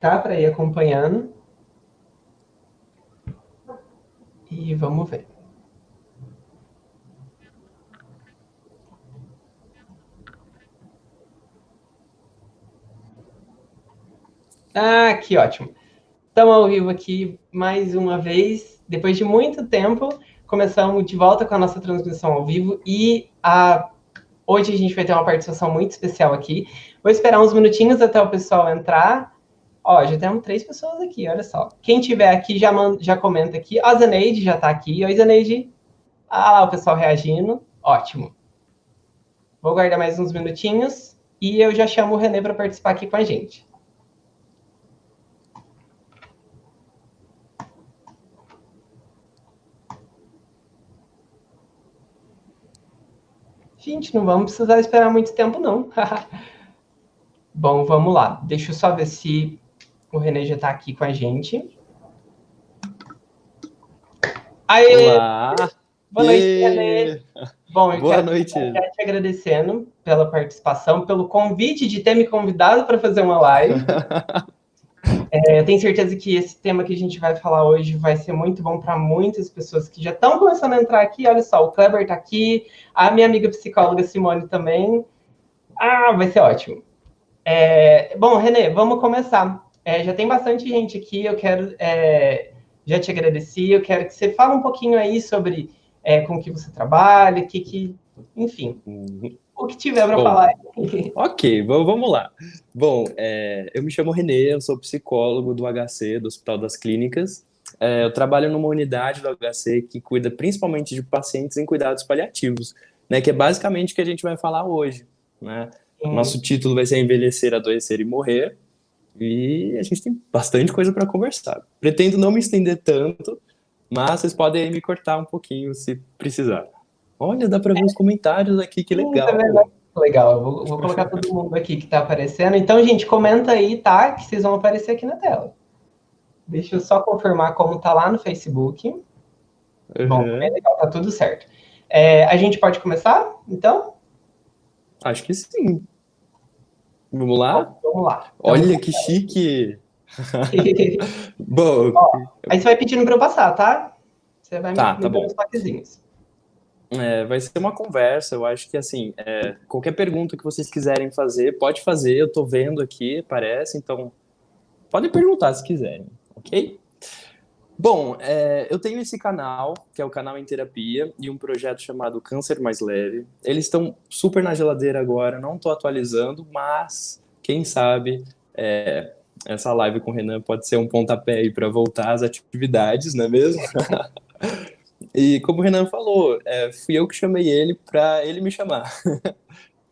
tá? Para ir acompanhando. E vamos ver. Ah, que ótimo. Estamos ao vivo aqui mais uma vez. Depois de muito tempo, começamos de volta com a nossa transmissão ao vivo hoje a gente vai ter uma participação muito especial aqui. Vou esperar uns minutinhos até o pessoal entrar. Ó, já temos 3 pessoas aqui, olha só. Quem tiver aqui já comenta aqui. A Zaneide já está aqui. Oi, Zaneide. Ah, lá o pessoal reagindo. Ótimo. Vou guardar mais uns minutinhos e eu já chamo o René para participar aqui com a gente. Gente, não vamos precisar esperar muito tempo, não. Bom, vamos lá. Deixa eu só ver se o René já está aqui com a gente. Aê! Olá! Boa noite, René. Bom, eu Boa quero noite. começar te agradecendo pela participação, pelo convite de ter me convidado para fazer uma live. Eu tenho certeza que esse tema que a gente vai falar hoje vai ser muito bom para muitas pessoas que já estão começando a entrar aqui. Olha só, o Kleber está aqui, a minha amiga psicóloga Simone também. Ah, vai ser ótimo. Bom, René, vamos começar. Já tem bastante gente aqui, eu quero já te agradecer, eu quero que você fale um pouquinho aí sobre com que você trabalha, enfim, o que tiver para falar. Ok, vamos lá. Bom, eu me chamo Renê, eu sou psicólogo do HC, do Hospital das Clínicas. Eu trabalho numa unidade do HC que cuida principalmente de pacientes em cuidados paliativos, né, que é basicamente o que a gente vai falar hoje, né? Nosso título vai ser Envelhecer, Adoecer e Morrer, e a gente tem bastante coisa para conversar. Pretendo não me estender tanto, mas vocês podem aí me cortar um pouquinho se precisar. Olha, dá para ver os comentários aqui, que legal. Legal, eu vou colocar todo mundo aqui que está aparecendo. Então, gente, comenta aí, tá? Que vocês vão aparecer aqui na tela. Deixa eu só confirmar como tá lá no Facebook. Bom, é legal, tá tudo certo. A gente pode começar, então? Acho que sim. Vamos lá? Bom, vamos lá. Olha que chique! Bom, Ó, aí você vai pedindo para eu passar, tá? Você vai tá me dando bom. os toquezinhos. Vai ser uma conversa, eu acho que assim, qualquer pergunta que vocês quiserem fazer, pode fazer, eu tô vendo aqui, parece, então podem perguntar se quiserem, ok? Bom, eu tenho esse canal, que é o canal Em Terapia, e um projeto chamado Câncer Mais Leve. Eles estão super na geladeira agora, não estou atualizando, mas quem sabe essa live com o Renan pode ser um pontapé aí para voltar às atividades, não é mesmo? E como o Renan falou, fui eu que chamei ele para ele me chamar.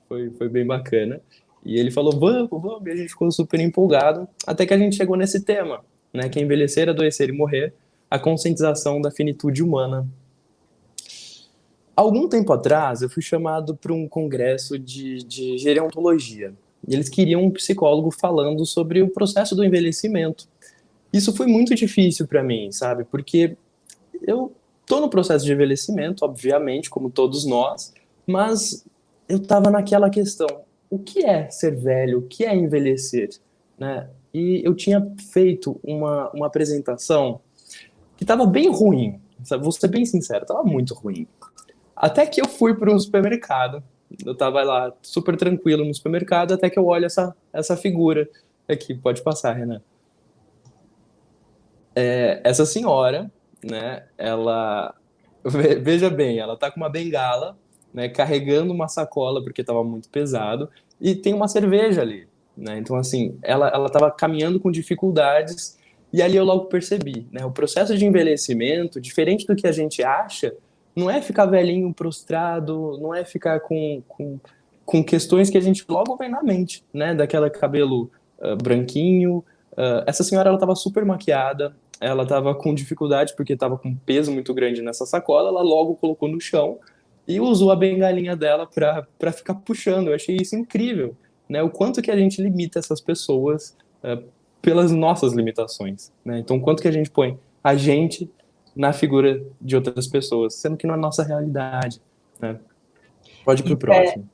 Foi bem bacana. E ele falou, vamos, e a gente ficou super empolgado, até que a gente chegou nesse tema, né, que é envelhecer, adoecer e morrer, a conscientização da finitude humana. Algum tempo atrás, eu fui chamado para um congresso de gerontologia. E eles queriam um psicólogo falando sobre o processo do envelhecimento. Isso foi muito difícil para mim, sabe? Porque eu tô no processo de envelhecimento, obviamente, como todos nós, mas eu tava naquela questão, o que é ser velho? O que é envelhecer? Né? E eu tinha feito uma apresentação que tava bem ruim, sabe? Vou ser bem sincero, tava muito ruim. Até que eu fui para um supermercado, eu tava lá super tranquilo no supermercado, até que eu olho essa figura aqui, pode passar, Renan. Essa senhora, né, ela, veja bem, ela tá com uma bengala, né, carregando uma sacola porque estava muito pesado, e tem uma cerveja ali, né, então assim, ela estava caminhando com dificuldades, e ali eu logo percebi, né, o processo de envelhecimento, diferente do que a gente acha, não é ficar velhinho prostrado, não é ficar com questões que a gente logo vem na mente, né, daquela cabelo branquinho, essa senhora ela estava super maquiada, ela estava com dificuldade porque estava com um peso muito grande nessa sacola, ela logo colocou no chão e usou a bengalinha dela para ficar puxando. Eu achei isso incrível, né? O quanto que a gente limita essas pessoas pelas nossas limitações, né? Então, o quanto que a gente põe a gente na figura de outras pessoas, sendo que não é a nossa realidade, né? Pode ir pro próximo.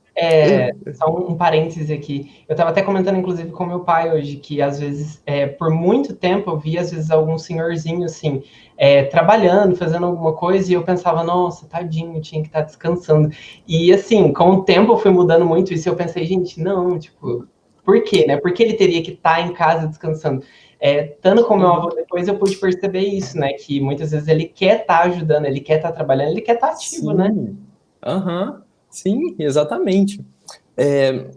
Só um parêntese aqui. Eu estava até comentando, inclusive, com meu pai hoje, que às vezes, por muito tempo, eu via, às vezes, algum senhorzinho, assim, trabalhando, fazendo alguma coisa, e eu pensava, nossa, tadinho, tinha que estar descansando. E, assim, com o tempo eu fui mudando muito isso, e eu pensei, gente, não, tipo, por quê, né? Por que ele teria que estar em casa descansando? Estando com meu avô depois, eu pude perceber isso, né? Que muitas vezes ele quer estar ajudando, ele quer estar trabalhando, ele quer estar ativo, né? Sim, aham, sim, exatamente. É,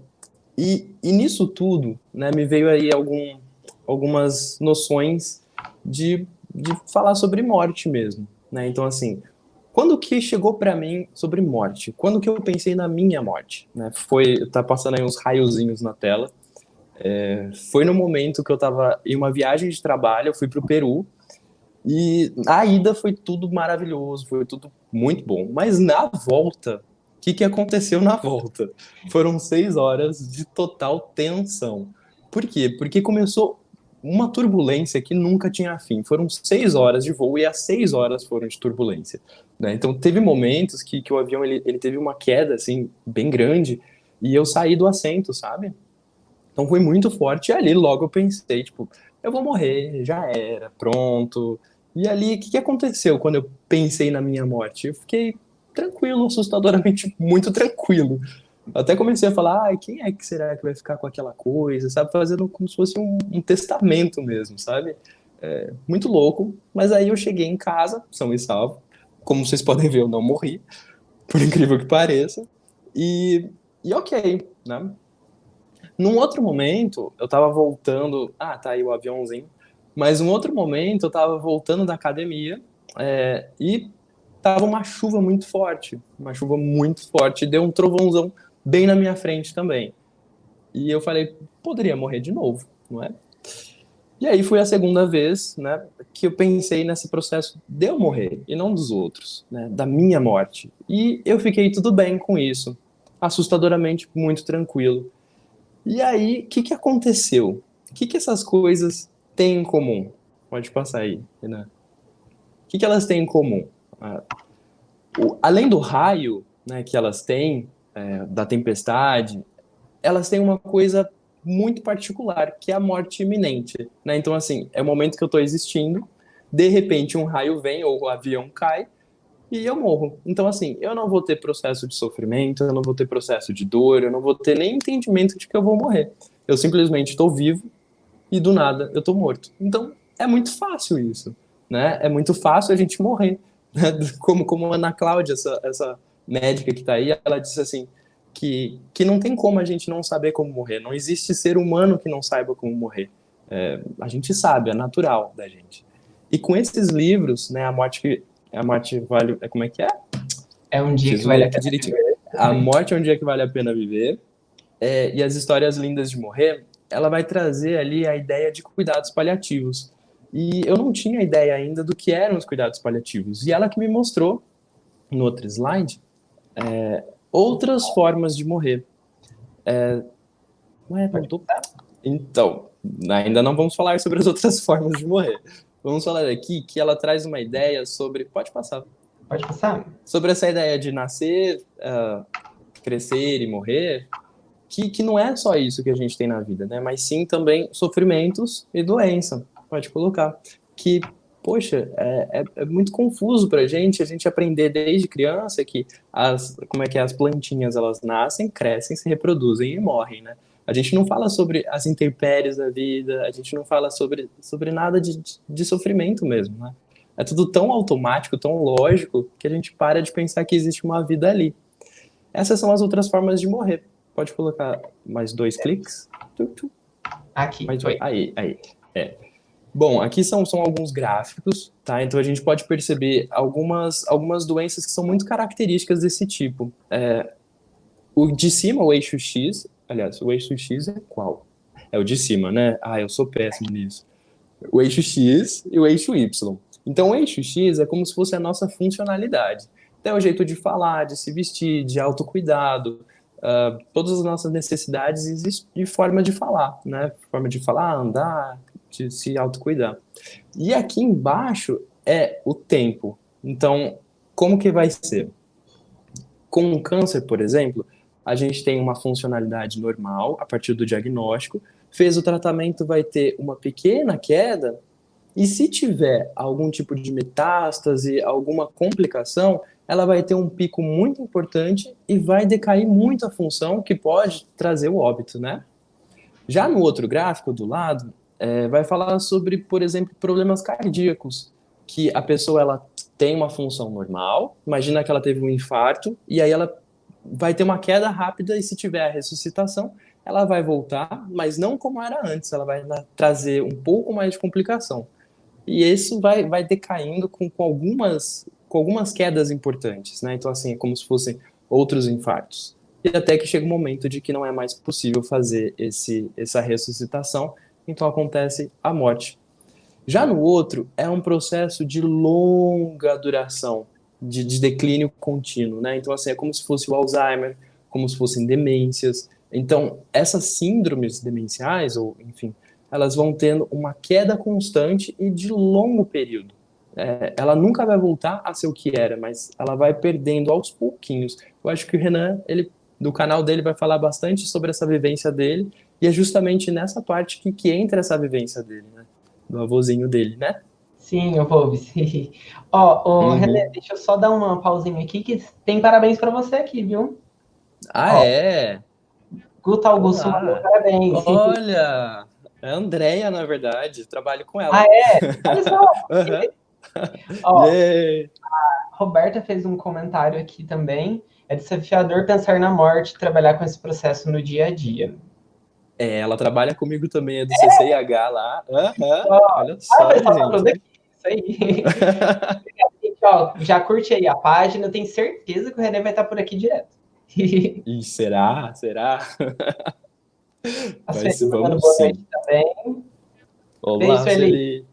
e nisso tudo, né, me veio aí algumas noções de falar sobre morte mesmo, né? Então, assim, quando que chegou para mim sobre morte? Quando que eu pensei na minha morte, né? Tá passando aí uns raiozinhos na tela. Foi no momento que eu estava em uma viagem de trabalho, eu fui para o Peru, e a ida foi tudo maravilhoso, foi tudo muito bom. Mas na volta, o que aconteceu na volta? Foram 6 horas de total tensão. Por quê? Porque começou uma turbulência que nunca tinha fim. Foram 6 horas de voo e as 6 horas foram de turbulência, né? Então teve momentos que o avião ele teve uma queda assim bem grande e eu saí do assento, sabe? Então foi muito forte. E ali logo eu pensei, tipo, eu vou morrer, já era, pronto. E ali, o que aconteceu quando eu pensei na minha morte? Eu fiquei tranquilo, assustadoramente muito tranquilo. Até comecei a falar, ai, quem é que será que vai ficar com aquela coisa, sabe? Fazendo como se fosse um testamento mesmo, sabe? Muito louco. Mas aí eu cheguei em casa, são e salvo. Como vocês podem ver, eu não morri, por incrível que pareça. E ok, né? Num outro momento, eu tava voltando. Ah, tá aí o aviãozinho. Mas um outro momento, eu tava voltando da academia e tava uma chuva muito forte. Uma chuva muito forte. E deu um trovãozão bem na minha frente também. E eu falei, poderia morrer de novo, não é? E aí foi a segunda vez, né, que eu pensei nesse processo de eu morrer e não dos outros, né, da minha morte. E eu fiquei tudo bem com isso, assustadoramente muito tranquilo. E aí, o que aconteceu? O que essas coisas têm em comum? Pode passar aí, Renan. O que elas têm em comum? Ah, além do raio, né, que elas têm, da tempestade, elas têm uma coisa muito particular, que é a morte iminente, né? Então, assim, é o momento que eu estou existindo, de repente um raio vem ou o avião cai e eu morro. Então, assim, eu não vou ter processo de sofrimento, eu não vou ter processo de dor, eu não vou ter nem entendimento de que eu vou morrer. Eu simplesmente estou vivo e do nada eu estou morto. Então, é muito fácil isso, né? É muito fácil a gente morrer. Né? Como a Ana Cláudia, essa médica que está aí, ela disse assim, que não tem como a gente não saber como morrer. Não existe ser humano que não saiba como morrer. A gente sabe, é natural da gente. E com esses livros, né, a morte vale, como é que é? É um dia que Preciso vale ler a aqui pena direitinho. viver. A morte é um dia que vale a pena viver. E as histórias lindas de morrer, ela vai trazer ali a ideia de cuidados paliativos. E eu não tinha ideia ainda do que eram os cuidados paliativos. E ela que me mostrou, no outro slide, outras formas de morrer. Ué, não Pode tô... passar? Então, ainda não vamos falar sobre as outras formas de morrer. Vamos falar aqui que ela traz uma ideia sobre. Pode passar. Pode passar? Sobre essa ideia de nascer, crescer e morrer, que não é só isso que a gente tem na vida, né? Mas sim também sofrimentos e doença. Pode colocar. Que, poxa, é muito confuso para a gente aprender desde criança que como é que as plantinhas elas nascem, crescem, se reproduzem e morrem, né? A gente não fala sobre as intempéries da vida, a gente não fala sobre nada de sofrimento mesmo, né? É tudo tão automático, tão lógico, que a gente para de pensar que existe uma vida ali. Essas são as outras formas de morrer. Pode colocar mais 2 cliques. Aqui, Mais dois. foi. Aí. Bom, aqui são alguns gráficos, tá? Então a gente pode perceber algumas doenças que são muito características desse tipo. O de cima, o eixo X, aliás, o eixo X é qual? É o de cima, né? Ah, eu sou péssimo nisso. O eixo X e o eixo Y. Então, o eixo X é como se fosse a nossa funcionalidade. Então, é o jeito de falar, de se vestir, de autocuidado, todas as nossas necessidades e forma de falar, né? Forma de falar, andar, de se autocuidar. E aqui embaixo é o tempo. Então, como que vai ser? Com o câncer, por exemplo, a gente tem uma funcionalidade normal a partir do diagnóstico, fez o tratamento, vai ter uma pequena queda, e se tiver algum tipo de metástase, alguma complicação, ela vai ter um pico muito importante e vai decair muito a função, que pode trazer o óbito, né? Já no outro gráfico do lado, vai falar sobre, por exemplo, problemas cardíacos, que a pessoa ela tem uma função normal, imagina que ela teve um infarto, e aí ela vai ter uma queda rápida, e se tiver a ressuscitação, ela vai voltar, mas não como era antes, ela vai trazer um pouco mais de complicação. E isso vai decaindo com algumas quedas importantes, né? Então, assim, é como se fossem outros infartos. E até que chega um momento de que não é mais possível fazer essa ressuscitação, então acontece a morte. Já no outro, é um processo de longa duração, de declínio contínuo, né? Então, assim, é como se fosse o Alzheimer, como se fossem demências. Então, essas síndromes demenciais, ou enfim, elas vão tendo uma queda constante e de longo período. Ela nunca vai voltar a ser o que era, mas ela vai perdendo aos pouquinhos. Eu acho que o Renan, do canal dele, vai falar bastante sobre essa vivência dele, e é justamente nessa parte que entra essa vivência dele, né? Do avôzinho dele, né? Sim, eu vou, Vici. Ó, René, Uhum. deixa eu só dar uma pausinha aqui, que tem parabéns para você aqui, viu? Ah, Ó, é? Guto Augusto mandou Olá! parabéns. Olha! É a Andrea, na verdade. Trabalho com Ah, ela. é? Olha só. Aham. Ó, Yay! Roberta fez um comentário aqui também. É desafiador pensar na morte e trabalhar com esse processo no dia a dia. Ela trabalha comigo também, é do CCIH lá. Aham. Ó, Olha o só, pessoal tá todo gente. aqui. Isso aí. Gente, ó, já curte aí a página. Eu tenho certeza que o René vai estar por aqui direto. E será? Será? A Sueli mandando Vamos boa sim. noite também. Beijo, Olá, Sueli. Sueli.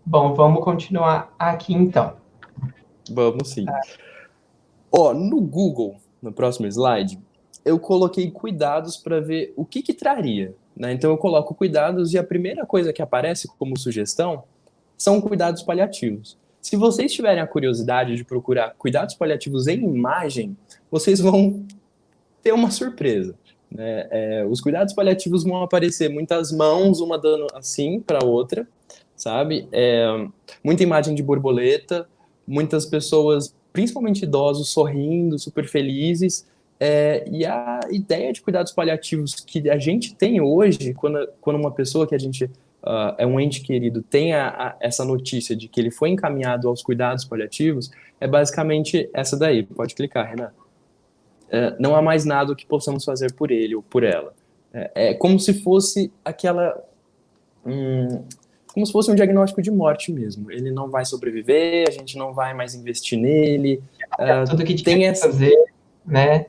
Bom, vamos continuar aqui então. Vamos sim. Ó, no Google, no próximo slide, eu coloquei cuidados para ver o que traria, né? Então eu coloco cuidados e a primeira coisa que aparece como sugestão são cuidados paliativos. Se vocês tiverem a curiosidade de procurar cuidados paliativos em imagem, vocês vão ter uma surpresa, né? Os cuidados paliativos vão aparecer muitas mãos, uma dando assim para a outra, sabe? Muita imagem de borboleta, muitas pessoas, principalmente idosos, sorrindo, super felizes. E a ideia de cuidados paliativos que a gente tem hoje, quando uma pessoa que a gente é um ente querido tem essa notícia de que ele foi encaminhado aos cuidados paliativos, é basicamente essa daí. Pode clicar, Renan. Não há mais nada que possamos fazer por ele ou por ela. É como se fosse como se fosse um diagnóstico de morte mesmo. Ele não vai sobreviver, a gente não vai mais investir nele. Tudo que tinha Tem que essa, fazer, né?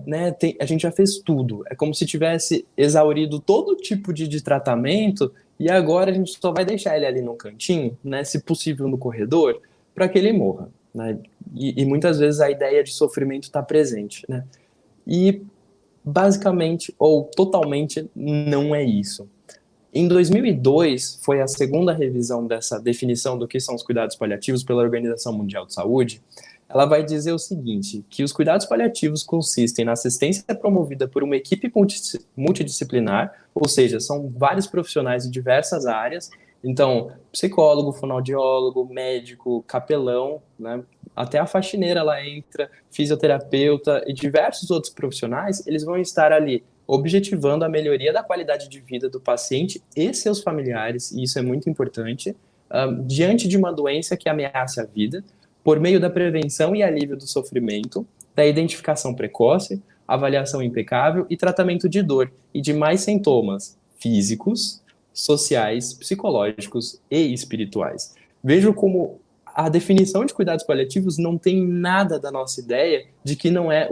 né? A gente já fez tudo. É como se tivesse exaurido todo tipo de tratamento e agora a gente só vai deixar ele ali no cantinho, né? Se possível no corredor, para que ele morra, né? E muitas vezes a ideia de sofrimento está presente, né? E basicamente ou totalmente não é isso. Em 2002, foi a segunda revisão dessa definição do que são os cuidados paliativos pela Organização Mundial de Saúde. Ela vai dizer o seguinte, que os cuidados paliativos consistem na assistência promovida por uma equipe multidisciplinar, ou seja, são vários profissionais de diversas áreas, então, psicólogo, fonoaudiólogo, médico, capelão, né? Até a faxineira lá entra, fisioterapeuta e diversos outros profissionais, eles vão estar ali objetivando a melhoria da qualidade de vida do paciente e seus familiares, e isso é muito importante, diante de uma doença que ameaça a vida, por meio da prevenção e alívio do sofrimento, da identificação precoce, avaliação impecável e tratamento de dor e de mais sintomas físicos, sociais, psicológicos e espirituais. Vejo como a definição de cuidados paliativos não tem nada da nossa ideia de que não é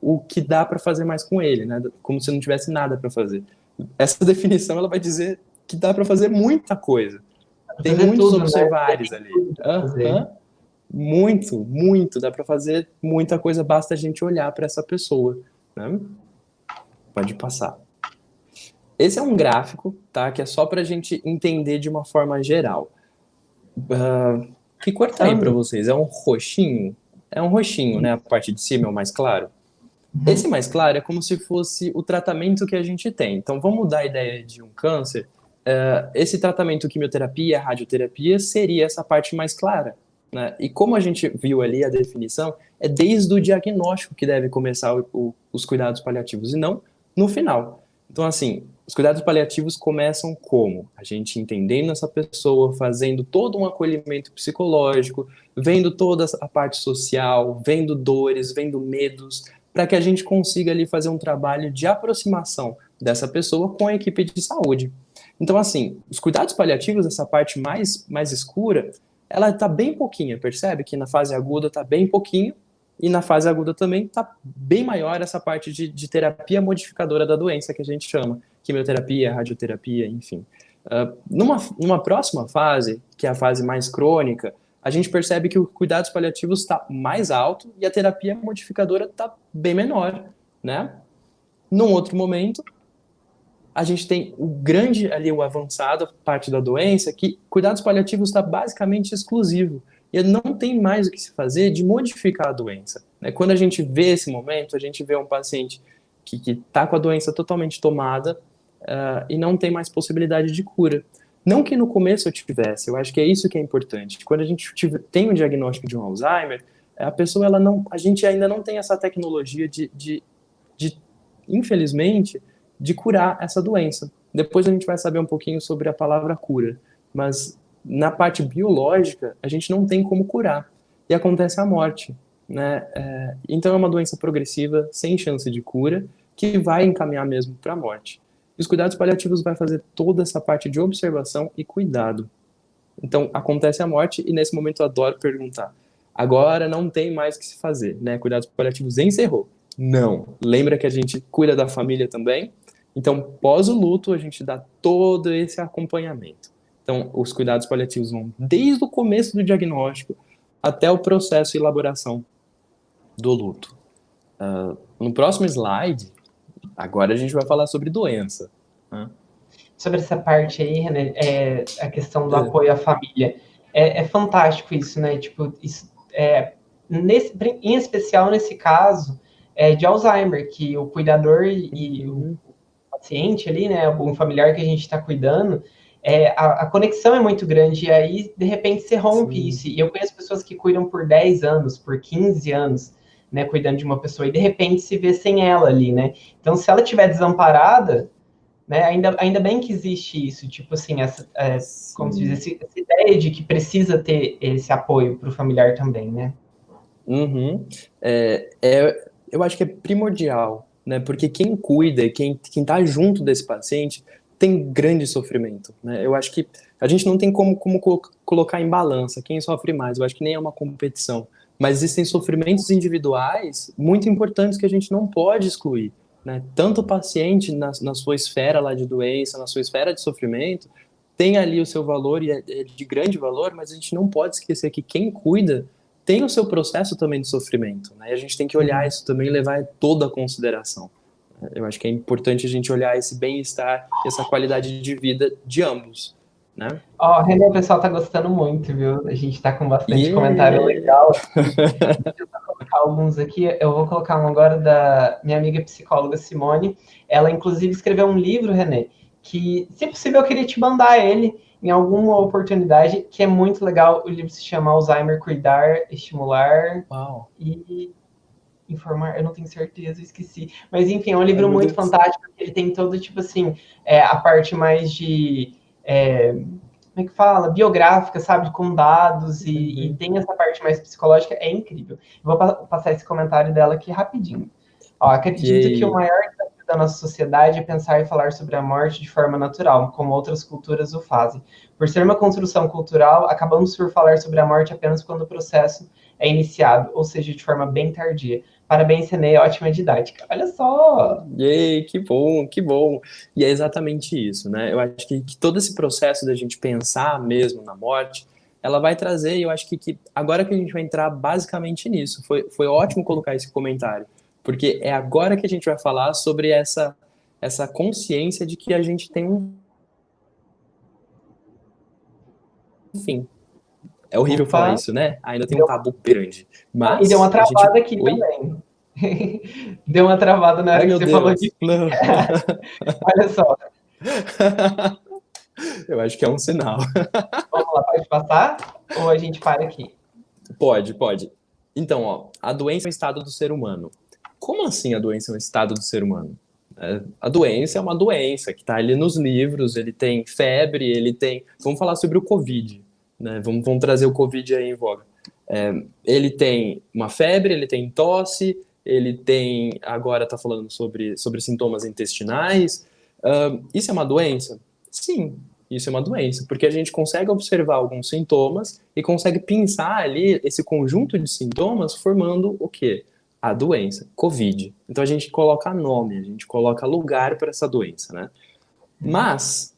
o que dá para fazer mais com ele, né? Como se não tivesse nada para fazer. Essa definição ela vai dizer que dá para fazer muita coisa. Tem Fazer muitos tudo, né? observares ali. Fazer. Muito, muito. Dá para fazer muita coisa, basta a gente olhar para essa pessoa, né? Pode passar. Esse é um gráfico, tá? Que é só para a gente entender de uma forma geral. Que cor tá aí para vocês? É um roxinho? É um roxinho, né? A parte de cima é o mais claro. Esse mais claro é como se fosse o tratamento que a gente tem. Então, vamos mudar a ideia de um câncer. Esse tratamento, quimioterapia, radioterapia, seria essa parte mais clara, né? E como a gente viu ali a definição, é desde o diagnóstico que deve começar os cuidados paliativos, e não no final. Então, assim, os cuidados paliativos começam como? A gente entendendo essa pessoa, fazendo todo um acolhimento psicológico, vendo toda a parte social, vendo dores, vendo medos, para que a gente consiga ali fazer um trabalho de aproximação dessa pessoa com a equipe de saúde. Então, assim, os cuidados paliativos, essa parte mais escura, ela está bem pouquinha, percebe? Que na fase aguda está bem pouquinho, e na fase aguda também está bem maior essa parte de terapia modificadora da doença, que a gente chama, quimioterapia, radioterapia, enfim. Numa próxima fase, que é a fase mais crônica, a gente percebe que o cuidados paliativos está mais alto e a terapia modificadora está bem menor, né? Num outro momento, a gente tem o grande ali, o avançado, parte da doença, que cuidados paliativos está basicamente exclusivo. E não tem mais o que se fazer de modificar a doença, né? Quando a gente vê esse momento, a gente vê um paciente que está com a doença totalmente tomada e não tem mais possibilidade de cura. Não que no começo eu tivesse, eu acho que é isso que é importante. Quando a gente tem um diagnóstico de um Alzheimer, a pessoa, a gente ainda não tem essa tecnologia de infelizmente, de curar essa doença. Depois a gente vai saber um pouquinho sobre a palavra cura, mas na parte biológica, a gente não tem como curar, e acontece a morte, né? Então é uma doença progressiva, sem chance de cura, que vai encaminhar mesmo para a morte. E os cuidados paliativos vai fazer toda essa parte de observação e cuidado. Então acontece a morte, e nesse momento eu adoro perguntar, agora não tem mais o que se fazer, né? Cuidados paliativos encerrou. Não. Lembra que a gente cuida da família também? Então, pós o luto, a gente dá todo esse acompanhamento. Então, os cuidados paliativos vão desde o começo do diagnóstico até o processo e elaboração do luto. No próximo slide, agora a gente vai falar sobre doença, né? Sobre essa parte aí, René, a questão do apoio à família. É fantástico isso, né? Tipo, isso, em especial nesse caso de Alzheimer, que o cuidador e o paciente ali, né, um familiar que a gente está cuidando, a conexão é muito grande, e aí, de repente, você rompe Sim. isso. E eu conheço pessoas que cuidam por 10 anos, por 15 anos, né, cuidando de uma pessoa, e de repente se vê sem ela ali, né? Então, se ela estiver desamparada, né, ainda bem que existe isso, tipo assim, como se diz, essa ideia de que precisa ter esse apoio para o familiar também, né? Uhum. Eu acho que é primordial, né? Porque quem cuida, quem tá junto desse paciente, tem grande sofrimento, né? Eu acho que a gente não tem como colocar em balança quem sofre mais. Eu acho que nem é uma competição. Mas existem sofrimentos individuais muito importantes que a gente não pode excluir, né? Tanto o paciente na sua esfera lá de doença, na sua esfera de sofrimento, tem ali o seu valor e é de grande valor, mas a gente não pode esquecer que quem cuida tem o seu processo também de sofrimento, né? E a gente tem que olhar isso também e levar toda a consideração. Eu acho que é importante a gente olhar esse bem-estar e essa qualidade de vida de ambos, né? Ó, René, o pessoal tá gostando muito, viu? A gente tá com bastante comentário Yeah! legal aqui. Deixa eu só colocar alguns aqui. Eu vou colocar um agora da minha amiga psicóloga Simone. Ela, inclusive, escreveu um livro, René, que, se possível, eu queria te mandar ele em alguma oportunidade, que é muito legal. O livro se chama Alzheimer, Cuidar, Estimular Uau! e informar, eu não tenho certeza, eu esqueci. Mas, enfim, é um Ai, livro meu muito Deus. fantástico, porque ele tem todo, tipo assim, a parte mais de... como é que fala? Biográfica, sabe? Com dados, e Uhum. tem essa parte mais psicológica, é incrível. Eu vou passar esse comentário dela aqui rapidinho. Ó, acredito que o Ok. maior desafio da nossa sociedade é pensar e falar sobre a morte de forma natural, como outras culturas o fazem. Por ser uma construção cultural, acabamos por falar sobre a morte apenas quando o processo é iniciado, ou seja, de forma bem tardia. Parabéns, Renê, ótima didática. Olha só! Yay, que bom, que bom. E é exatamente isso, né? Eu acho que todo esse processo da gente pensar mesmo na morte, ela vai trazer, e eu acho que agora que a gente vai entrar basicamente nisso, foi ótimo colocar esse comentário, porque é agora que a gente vai falar sobre essa consciência de que a gente tem um fim. É horrível falar Opa! isso, né? Ainda tem um tabu grande. E deu Mas uma a gente. travada aqui Oi? também. Deu uma travada na hora Ai, que meu você falou Deus. de... Não. Olha só, Eu acho que é um sinal. vamos lá, pode passar? Ou a gente para aqui? Pode, pode. Então, ó, a doença é um estado do ser humano. Como assim a doença é um estado do ser humano? A doença é uma doença que está ali nos livros, ele tem febre, ele tem. Vamos falar sobre o Covid, né? Vamos trazer o Covid aí em voga. Ele tem uma febre, ele tem tosse, ele tem. Agora está falando sobre sintomas intestinais. Isso é uma doença? Sim, isso é uma doença, porque a gente consegue observar alguns sintomas e consegue pensar ali esse conjunto de sintomas formando o quê? A doença, Covid. Então a gente coloca nome, a gente coloca lugar para essa doença, né? Mas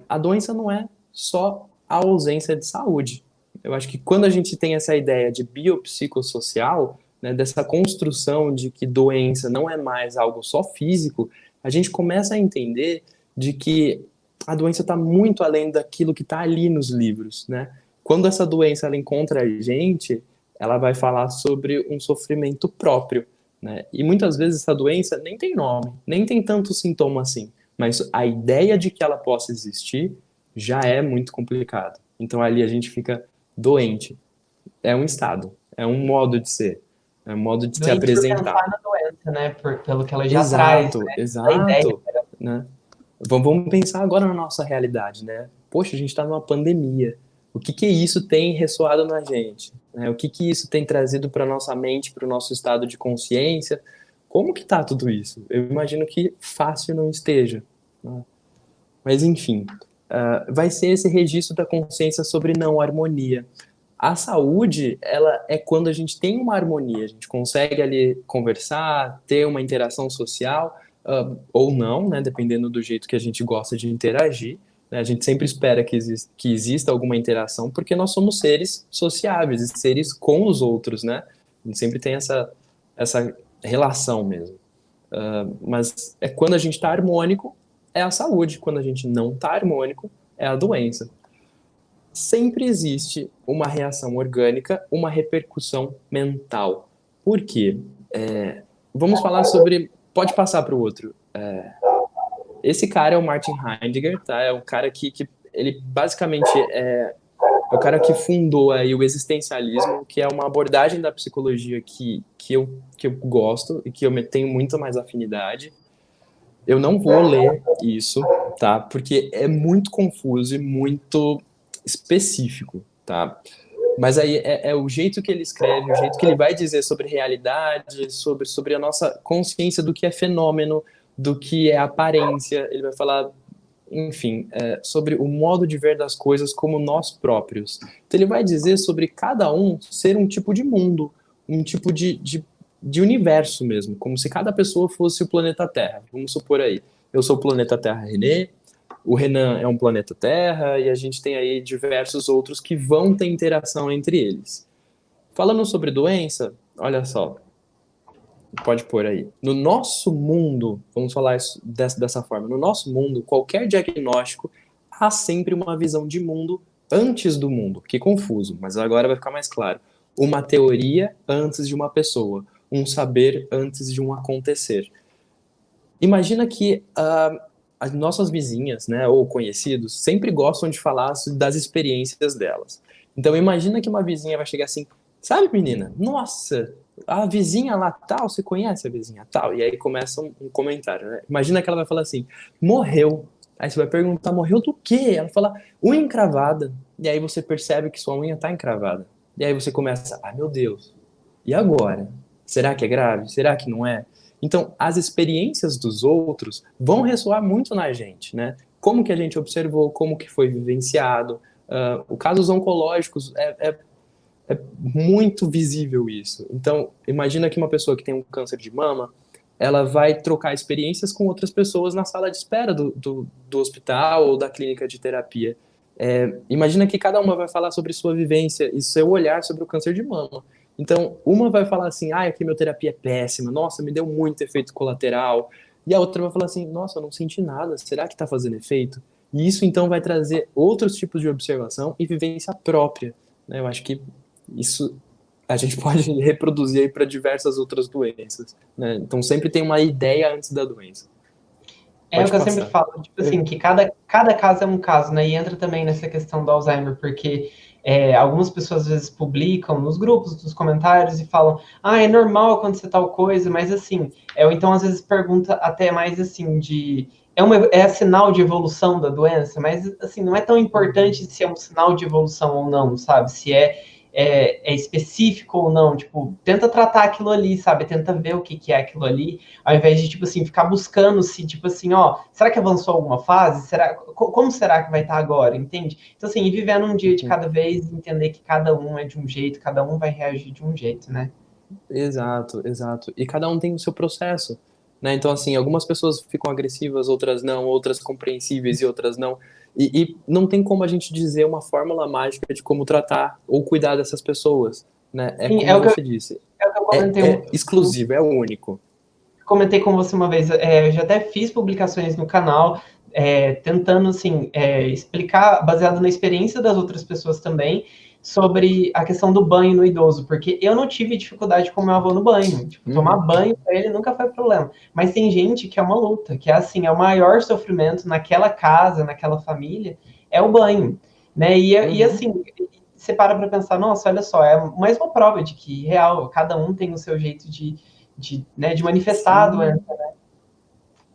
a doença não é só a ausência de saúde. Eu acho que quando a gente tem essa ideia de biopsicossocial, né, dessa construção de que doença não é mais algo só físico, a gente começa a entender de que a doença está muito além daquilo que está ali nos livros, né? Quando essa doença ela encontra a gente, ela vai falar sobre um sofrimento próprio, né? E muitas vezes essa doença nem tem nome, nem tem tanto sintoma assim, mas a ideia de que ela possa existir já é muito complicado. Então ali a gente fica doente. É um estado, é um modo de ser, é um modo de se Doente por apresentar. pensar na doença, né? Pelo que ela já traz, Exato, né? A ideia. exato, né? Vamos pensar agora na nossa realidade, né? Poxa, a gente está numa pandemia. O que que isso tem ressoado na gente? Né? O que que isso tem trazido para nossa mente, para o nosso estado de consciência? Como que tá tudo isso? Eu imagino que fácil não esteja, né? Mas enfim, vai ser esse registro da consciência sobre não harmonia. A saúde, ela é quando a gente tem uma harmonia, a gente consegue ali conversar, ter uma interação social, ou não, né, dependendo do jeito que a gente gosta de interagir. Né, a gente sempre espera que exista alguma interação, porque nós somos seres sociáveis, e seres com os outros, né? A gente sempre tem essa relação mesmo. Mas é quando a gente está harmônico, é a saúde. Quando a gente não está harmônico, é a doença. Sempre existe uma reação orgânica, uma repercussão mental. Por quê? Vamos falar sobre. Pode passar para o outro. Esse cara é o Martin Heidegger, tá? É um cara que ele basicamente é o cara que fundou aí o existencialismo, que é uma abordagem da psicologia que eu gosto e que eu tenho muito mais afinidade. Eu não vou ler isso, tá? Porque é muito confuso e muito específico, tá? Mas aí é o jeito que ele escreve, o jeito que ele vai dizer sobre realidade, sobre a nossa consciência do que é fenômeno, do que é aparência. Ele vai falar, enfim, sobre o modo de ver das coisas como nós próprios. Então ele vai dizer sobre cada um ser um tipo de mundo, um tipo de universo mesmo, como se cada pessoa fosse o planeta Terra. Vamos supor aí, eu sou o planeta Terra René, o Renan é um planeta Terra, e a gente tem aí diversos outros que vão ter interação entre eles. Falando sobre doença, olha só, pode pôr aí. No nosso mundo, vamos falar isso dessa forma, no nosso mundo, qualquer diagnóstico, há sempre uma visão de mundo antes do mundo. Que confuso, mas agora vai ficar mais claro. Uma teoria antes de uma pessoa, um saber antes de um acontecer. Imagina que as nossas vizinhas, né, ou conhecidos, sempre gostam de falar das experiências delas. Então imagina que uma vizinha vai chegar assim, sabe, menina? Nossa, a vizinha lá tal, você conhece a vizinha tal? E aí começa um comentário, né? Imagina que ela vai falar assim, morreu. Aí você vai perguntar, morreu do quê? Ela fala, unha encravada. E aí você percebe que sua unha tá encravada. E aí você começa, ah, meu Deus, e agora? Será que é grave? Será que não é? Então, as experiências dos outros vão ressoar muito na gente, né? Como que a gente observou, como que foi vivenciado. O casos oncológicos é muito visível isso. Então, imagina que uma pessoa que tem um câncer de mama, ela vai trocar experiências com outras pessoas na sala de espera do hospital ou da clínica de terapia. Imagina que cada uma vai falar sobre sua vivência e seu olhar sobre o câncer de mama. Então, uma vai falar assim, a quimioterapia é péssima, nossa, me deu muito efeito colateral. E a outra vai falar assim, nossa, eu não senti nada, será que está fazendo efeito? E isso, então, vai trazer outros tipos de observação e vivência própria, né? Eu acho que isso a gente pode reproduzir aí para diversas outras doenças, né? Então sempre tem uma ideia antes da doença. É o Pode que eu sempre passar. falo, tipo assim, que cada caso é um caso, né? E entra também nessa questão do Alzheimer, porque algumas pessoas às vezes publicam nos grupos, nos comentários e falam, ah, é normal acontecer tal coisa, mas assim, ou então às vezes pergunta até mais assim de é sinal de evolução da doença, mas assim, não é tão importante se é um sinal de evolução ou não, sabe? Se é específico ou não, tipo, tenta tratar aquilo ali, sabe? Tenta ver o que é aquilo ali, ao invés de, tipo assim, ficar buscando se, tipo assim, ó, será que avançou alguma fase? Como será que vai estar agora? Entende? Então, assim, ir vivendo um dia de Uhum. cada vez, entender que cada um é de um jeito, cada um vai reagir de um jeito, né? Exato, exato. E cada um tem o seu processo, né? Então, assim, algumas pessoas ficam agressivas, outras não, outras compreensíveis e outras não. E não tem como a gente dizer uma fórmula mágica de como tratar ou cuidar dessas pessoas, né? É Sim, como você disse, é o que eu é exclusivo, é único. comentei com você uma vez, eu já até fiz publicações no canal, tentando, assim, explicar, baseado na experiência das outras pessoas também, sobre a questão do banho no idoso, porque eu não tive dificuldade com meu avô no banho. Tipo, tomar Uhum, banho para ele nunca foi problema. Mas tem gente que é uma luta, que é assim, é o maior sofrimento naquela casa, naquela família, é o banho. Né? E uhum. assim, você para pensar, nossa, olha só, é mais uma prova de que, real, cada um tem o seu jeito de manifestar a Sim, doença.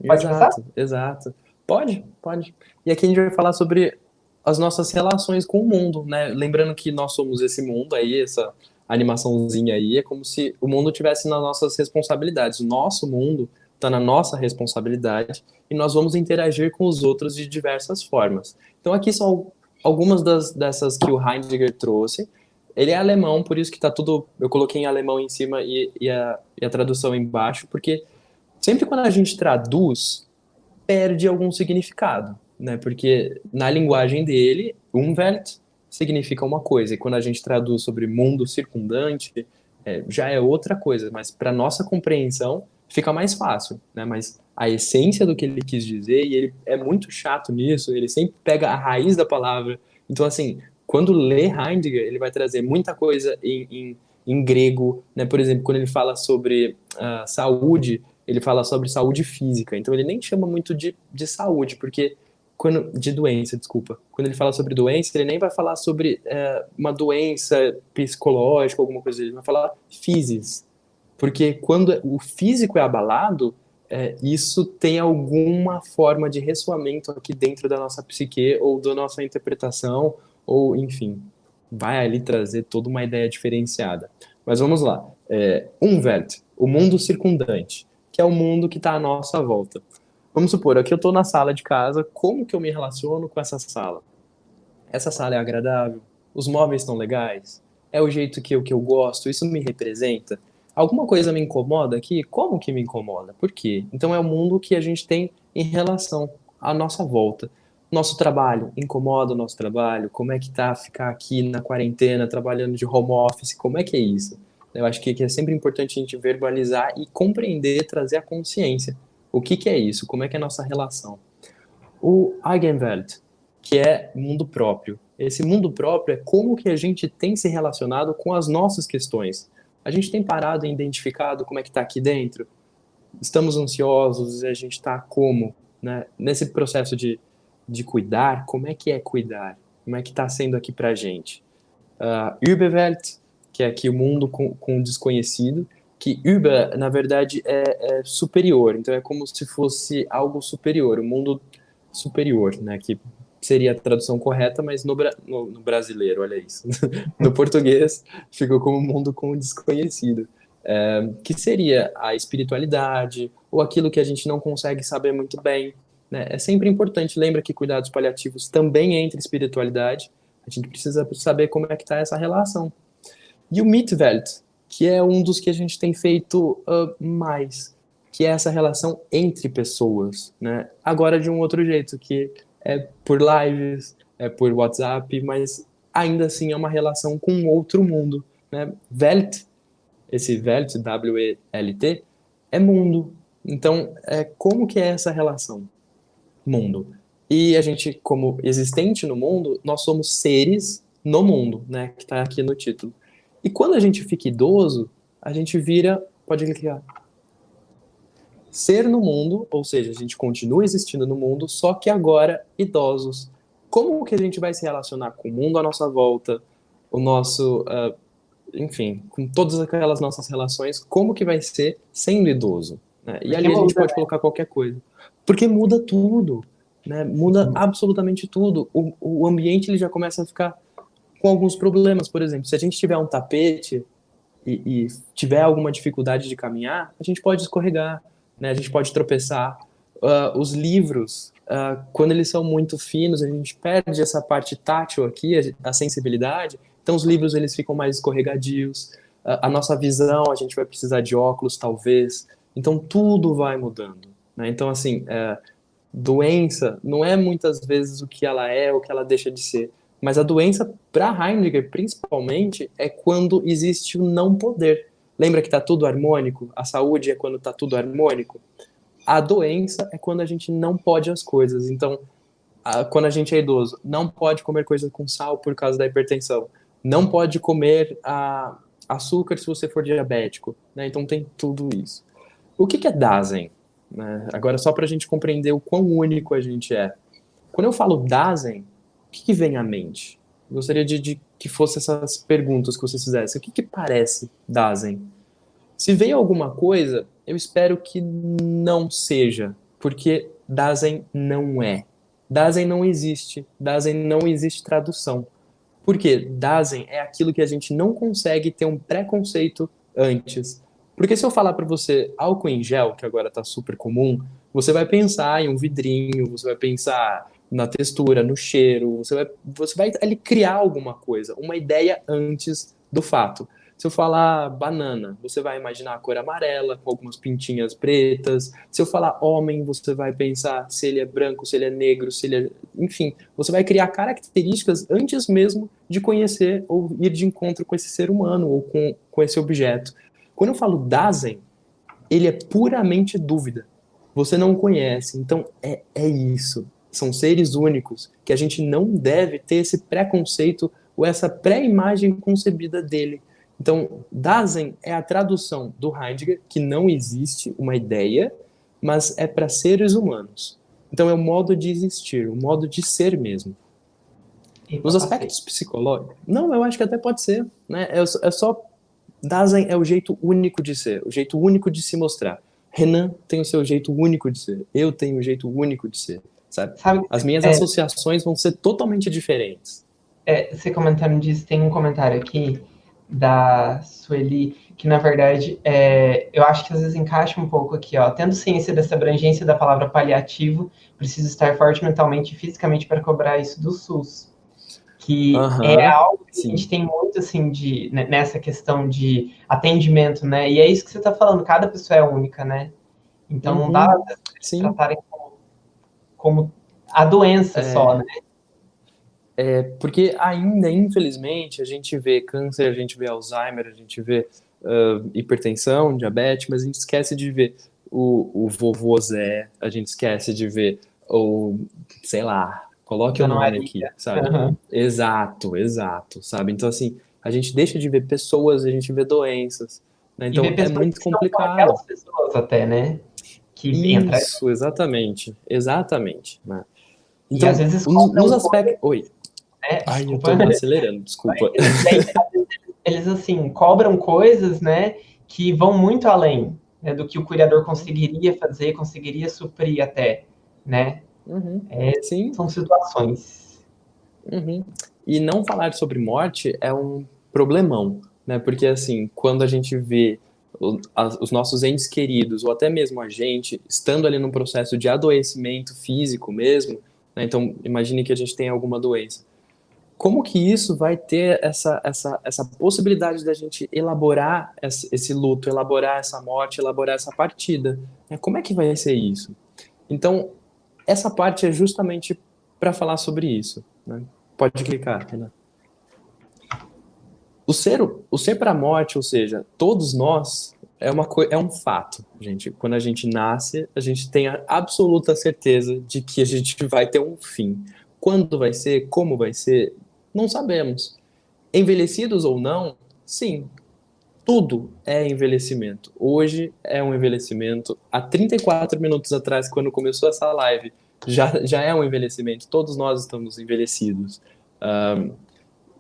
Pode passar? exato, exato. Pode, pode. E aqui a gente vai falar sobre as nossas relações com o mundo, né? Lembrando que nós somos esse mundo aí, essa animaçãozinha aí, é como se o mundo tivesse nas nossas responsabilidades. O nosso mundo está na nossa responsabilidade e nós vamos interagir com os outros de diversas formas. Então aqui são algumas dessas que o Heidegger trouxe. Ele é alemão, por isso que tá tudo. Eu coloquei em alemão em cima e a tradução embaixo, porque sempre quando a gente traduz, perde algum significado, né? Porque na linguagem dele, Umwelt significa uma coisa, e quando a gente traduz sobre mundo circundante, já é outra coisa, mas para nossa compreensão fica mais fácil, né? Mas a essência do que ele quis dizer, e ele é muito chato nisso, ele sempre pega a raiz da palavra. Então, assim, quando lê Heidegger, ele vai trazer muita coisa em grego, né? Por exemplo, quando ele fala sobre saúde, ele fala sobre saúde física, então ele nem chama muito de saúde, porque de doença, desculpa. Quando ele fala sobre doença, ele nem vai falar sobre uma doença psicológica, alguma coisa, ele vai falar physis, porque quando o físico é abalado, isso tem alguma forma de ressoamento aqui dentro da nossa psique ou da nossa interpretação, ou enfim, vai ali trazer toda uma ideia diferenciada. Mas vamos lá. Umwelt, o mundo circundante, que é o mundo que está à nossa volta. Vamos supor, aqui eu estou na sala de casa, como que eu me relaciono com essa sala? Essa sala é agradável? Os móveis estão legais? É o jeito que eu gosto? Isso me representa? Alguma coisa me incomoda aqui? Como que me incomoda? Por quê? Então é o mundo que a gente tem em relação à nossa volta. Nosso trabalho, incomoda o nosso trabalho? Como é que tá ficar aqui na quarentena, trabalhando de home office? Como é que é isso? Eu acho que é sempre importante a gente verbalizar e compreender, trazer a consciência. O que que é isso? Como é que é a nossa relação? O Eigenwelt, que é mundo próprio. Esse mundo próprio é como que a gente tem se relacionado com as nossas questões. A gente tem parado e identificado como é que está aqui dentro? Estamos ansiosos, a gente está como? Né? Nesse processo de cuidar, como é cuidar? Como é que está sendo aqui para a gente? Überwelt, que é aqui o mundo com o desconhecido, que über, na verdade, é superior, então é como se fosse algo superior, o mundo superior, né, que seria a tradução correta, mas no brasileiro, olha isso. No português, ficou como mundo com o desconhecido, que seria a espiritualidade, ou aquilo que a gente não consegue saber muito bem, né? É sempre importante, lembra que cuidados paliativos também entra em espiritualidade, a gente precisa saber como é que está essa relação. E o Mitwelt, que é um dos que a gente tem feito mais, que é essa relação entre pessoas, né? Agora de um outro jeito, que é por lives, é por WhatsApp, mas ainda assim é uma relação com outro mundo, né? Welt, esse Welt, W-E-L-T, é mundo. Então, como que é essa relação? Mundo. E a gente, como existente no mundo, nós somos seres no mundo, né? Que está aqui no título. E quando a gente fica idoso, a gente vira, pode clicar, ser no mundo, ou seja, a gente continua existindo no mundo, só que agora idosos. Como que a gente vai se relacionar com o mundo à nossa volta, o nosso, enfim, com todas aquelas nossas relações, como que vai ser sendo idoso? Né? E Porque ali a gente muda, pode colocar qualquer coisa. Porque muda tudo, né? Muda né? absolutamente tudo. O ambiente ele já começa a ficar com alguns problemas. Por exemplo, se a gente tiver um tapete e tiver alguma dificuldade de caminhar, a gente pode escorregar, né? A gente pode tropeçar. Os livros, quando eles são muito finos, a gente perde essa parte tátil aqui, a sensibilidade. Então, os livros eles ficam mais escorregadios. A nossa visão, a gente vai precisar de óculos, talvez. Então, tudo vai mudando, né? Então, assim, doença não é muitas vezes o que ela é, o que ela deixa de ser. Mas a doença, para Heidegger, principalmente, é quando existe o não poder. Lembra que está tudo harmônico? A saúde é quando está tudo harmônico? A doença é quando a gente não pode as coisas. Então, quando a gente é idoso, não pode comer coisa com sal por causa da hipertensão. Não pode comer açúcar se você for diabético, né? Então tem tudo isso. O que é Dasein? Né? Agora, só para a gente compreender o quão único a gente é. Quando eu falo Dasein, o que vem à mente? Gostaria de que fossem essas perguntas que vocês fizessem. O que parece Dasein? Se veio alguma coisa, eu espero que não seja, porque Dasein não é. Dasein não existe. Dasein não existe tradução. Por quê? Dasein é aquilo que a gente não consegue ter um preconceito antes. Porque se eu falar para você álcool em gel, que agora está super comum, você vai pensar em um vidrinho, você vai pensar na textura, no cheiro, você vai ali criar alguma coisa, uma ideia antes do fato. Se eu falar banana, você vai imaginar a cor amarela, com algumas pintinhas pretas. Se eu falar homem, você vai pensar se ele é branco, se ele é negro, se ele é... Enfim, você vai criar características antes mesmo de conhecer ou ir de encontro com esse ser humano ou com esse objeto. Quando eu falo Dasein, ele é puramente dúvida. Você não conhece. Então, é isso. São seres únicos que a gente não deve ter esse preconceito ou essa pré-imagem concebida dele. Então, Dasein é a tradução do Heidegger, que não existe uma ideia, mas é para seres humanos. Então, é o modo de existir, o modo de ser mesmo. E Nos passei. aspectos psicológicos, não, eu acho que até pode ser, né? É só Dasein é o jeito único de ser, o jeito único de se mostrar. Renan tem o seu jeito único de ser, eu tenho o jeito único de ser, sabe? Sabe, As minhas é, associações vão ser totalmente diferentes. você comentando disso, tem um comentário aqui da Sueli, que na verdade eu acho que às vezes encaixa um pouco aqui, ó. Tendo ciência dessa abrangência da palavra paliativo, preciso estar forte mentalmente e fisicamente para cobrar isso do SUS. Que é Aham, algo que a sim. gente tem muito, assim, nessa questão de atendimento, né? E é isso que você está falando, cada pessoa é única, né? Então não dá Uhum, eles sim. tratarem como a doença só, né? Porque ainda, infelizmente, a gente vê câncer, a gente vê Alzheimer, a gente vê hipertensão, diabetes, mas a gente esquece de ver o vovô Zé, a gente esquece de ver o, sei lá, coloque o Dona nome aqui, Maria. sabe? Exato, exato, sabe? Então, assim, a gente deixa de ver pessoas, a gente vê doenças, né? E ver Então, é pessoas muito que não são complicado. aquelas pessoas até, né? Que entra Isso, exatamente, exatamente, né? e às Então, vezes nos cobram aspectos... coisas, Oi. né? Ai, eu Desculpa. tô acelerando, desculpa. E aí, às vezes, eles assim cobram coisas, né, que vão muito além, né, do que o cuidador Uhum, conseguiria fazer, conseguiria suprir até, né? uhum, sim, São situações. uhum. E não falar sobre morte é um problemão, né? Porque, assim, quando a gente vê os nossos entes queridos, ou até mesmo a gente, estando ali num processo de adoecimento físico mesmo, né? Então, imagine que a gente tem alguma doença. Como que isso vai ter essa possibilidade da gente elaborar esse luto, elaborar essa morte, elaborar essa partida? Né? Como é que vai ser isso? Então, essa parte é justamente para falar sobre isso. Né? Pode clicar, Renan. O ser para a morte, ou seja, todos nós, é um fato, gente. Quando a gente nasce, a gente tem a absoluta certeza de que a gente vai ter um fim. Quando vai ser, como vai ser, não sabemos. Envelhecidos ou não, Sim, tudo é envelhecimento. Hoje é um envelhecimento. Há 34 minutos atrás, quando começou essa live, já é um envelhecimento. Todos nós estamos envelhecidos. Um,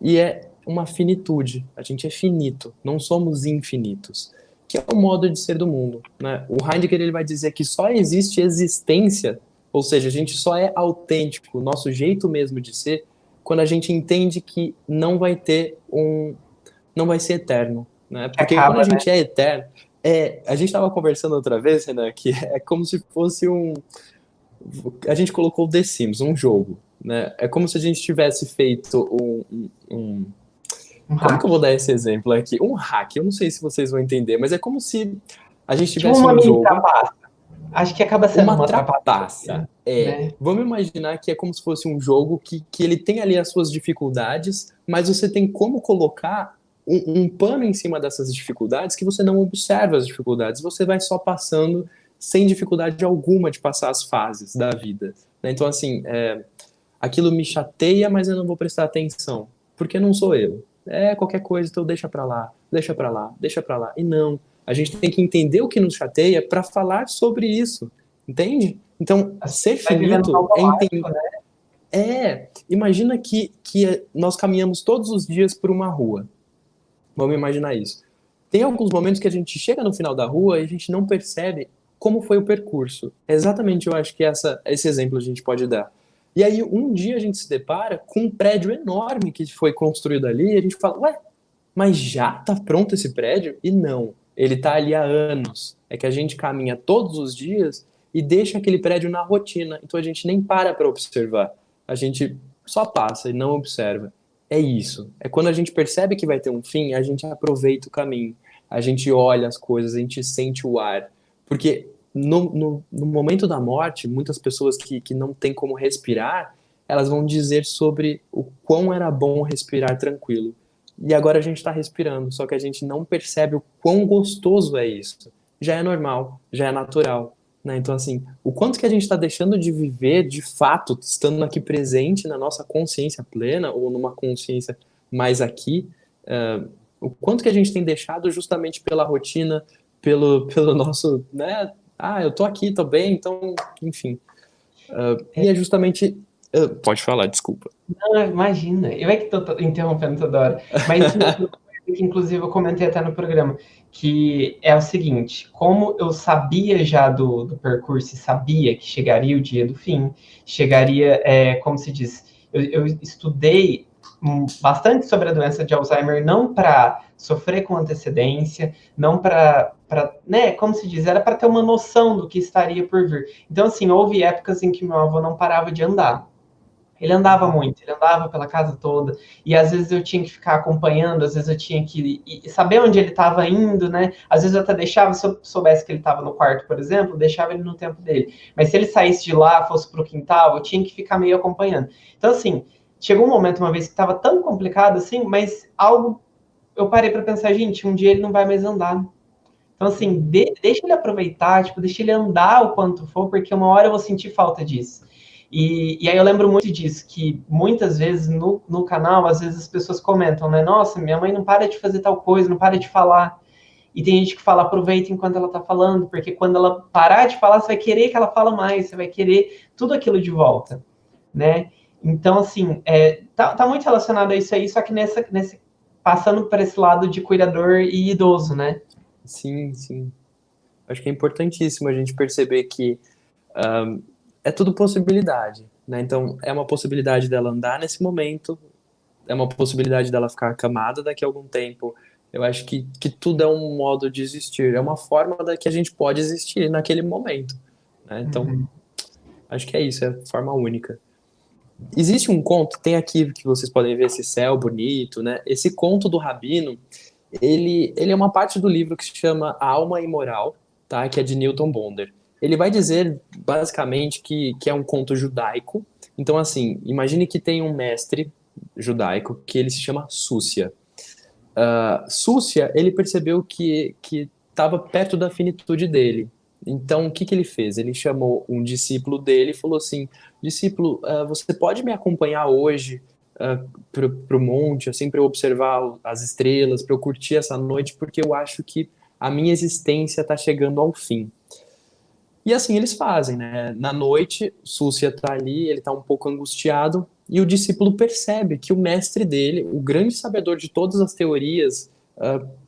e é uma finitude. A gente é finito, não somos infinitos. Que é o modo de ser do mundo, né? O Heidegger ele vai dizer que só existe existência, ou seja, a gente só é autêntico, o nosso jeito mesmo de ser, quando a gente entende que não vai ser eterno, né? Que Porque quando a acaba, né? gente é eterno, a gente estava conversando outra vez, Renan, que é como se fosse a gente colocou The Sims, um jogo, né? É como se a gente tivesse feito Um como que eu hack. vou dar esse exemplo aqui? Um hack, eu não sei se vocês vão entender, mas é como se a gente Tipo tivesse uma um mini jogo, trapaça. Acho que acaba sendo uma uma trapaça, trapaça. né? Vamos imaginar que é como se fosse um jogo que ele tem ali as suas dificuldades, mas você tem como colocar um pano em cima dessas dificuldades que você não observa as dificuldades, você vai só passando sem dificuldade alguma de passar as fases da vida, né? Então, assim, aquilo me chateia, mas eu não vou prestar atenção, porque não sou eu. É qualquer coisa, então deixa pra lá, deixa pra lá, deixa pra lá. E não, a gente tem que entender o que nos chateia para falar sobre isso, entende? Então, Assim, ser vai vivendo no finito é entender. automático, né? Imagina que nós caminhamos todos os dias por uma rua. Vamos imaginar isso. Tem alguns momentos que a gente chega no final da rua e a gente não percebe como foi o percurso. É exatamente, eu acho que esse exemplo a gente pode dar. E aí, um dia a gente se depara com um prédio enorme que foi construído ali e a gente fala, ué, mas já tá pronto esse prédio? E não, ele tá ali há anos. É que a gente caminha todos os dias e deixa aquele prédio na rotina, então a gente nem para observar. A gente só passa e não observa. É isso. É quando a gente percebe que vai ter um fim, a gente aproveita o caminho. A gente olha as coisas, a gente sente o ar. Porque no momento da morte, muitas pessoas que não têm como respirar, elas vão dizer sobre o quão era bom respirar tranquilo. E agora a gente está respirando, só que a gente não percebe o quão gostoso é isso. Já é normal, já é natural, né? Então, assim, o quanto que a gente está deixando de viver, de fato, estando aqui presente na nossa consciência plena, ou numa consciência mais aqui, o quanto que a gente tem deixado justamente pela rotina, pelo nosso, né? Ah, eu tô aqui, tô bem, então, enfim. E é justamente... pode falar, desculpa. Não, imagina. Eu é que tô interrompendo toda hora. Mas tem uma coisa que, inclusive, eu comentei até no programa, que é o seguinte: como eu sabia já do percurso e sabia que chegaria o dia do fim, chegaria, como se diz, eu estudei bastante sobre a doença de Alzheimer, não para sofrer com antecedência, não né, como se diz, era para ter uma noção do que estaria por vir. Então, assim, houve épocas em que meu avô não parava de andar. Ele andava muito, ele andava pela casa toda, e às vezes eu tinha que ficar acompanhando, às vezes eu tinha que saber onde ele estava indo, né? Às vezes eu até deixava, se eu soubesse que ele estava no quarto, por exemplo, deixava ele no tempo dele. Mas se ele saísse de lá, fosse para o quintal, eu tinha que ficar meio acompanhando. Então, assim, chegou um momento uma vez que estava tão complicado assim, mas algo eu parei para pensar, gente, um dia ele não vai mais andar. Então, assim, deixa ele aproveitar, tipo, deixa ele andar o quanto for, porque uma hora eu vou sentir falta disso. E aí eu lembro muito disso, que muitas vezes no canal, às vezes as pessoas comentam, né? Nossa, minha mãe não para de fazer tal coisa, não para de falar. E tem gente que fala, aproveita enquanto ela tá falando, porque quando ela parar de falar, você vai querer que ela fale mais, você vai querer tudo aquilo de volta, né? Então, assim, tá muito relacionado a isso aí, só que nesse passando para esse lado de cuidador e idoso, né? Sim, sim. Acho que é importantíssimo a gente perceber que é tudo possibilidade, né? Então, é uma possibilidade dela andar nesse momento, é uma possibilidade dela ficar acamada daqui a algum tempo. Eu acho que tudo é um modo de existir, é uma forma da que a gente pode existir naquele momento, né? Então, Uhum. acho que é isso, é forma única. Existe um conto, tem aqui que vocês podem ver esse céu bonito, né? Esse conto do Rabino, ele é uma parte do livro que se chama A Alma Imoral, tá? Que é de Newton Bonder. Ele vai dizer, basicamente, que é um conto judaico. Então, assim, imagine que tem um mestre judaico que ele se chama Súcia. Súcia, ele percebeu que estava perto da finitude dele. Então, o que que ele fez? Ele chamou um discípulo dele e falou assim, discípulo, você pode me acompanhar hoje pro monte, assim, para eu observar as estrelas, para eu curtir essa noite, porque eu acho que a minha existência está chegando ao fim. E assim eles fazem, né? Na noite, Súcia está ali, ele está um pouco angustiado, e o discípulo percebe que o mestre dele, o grande sabedor de todas as teorias,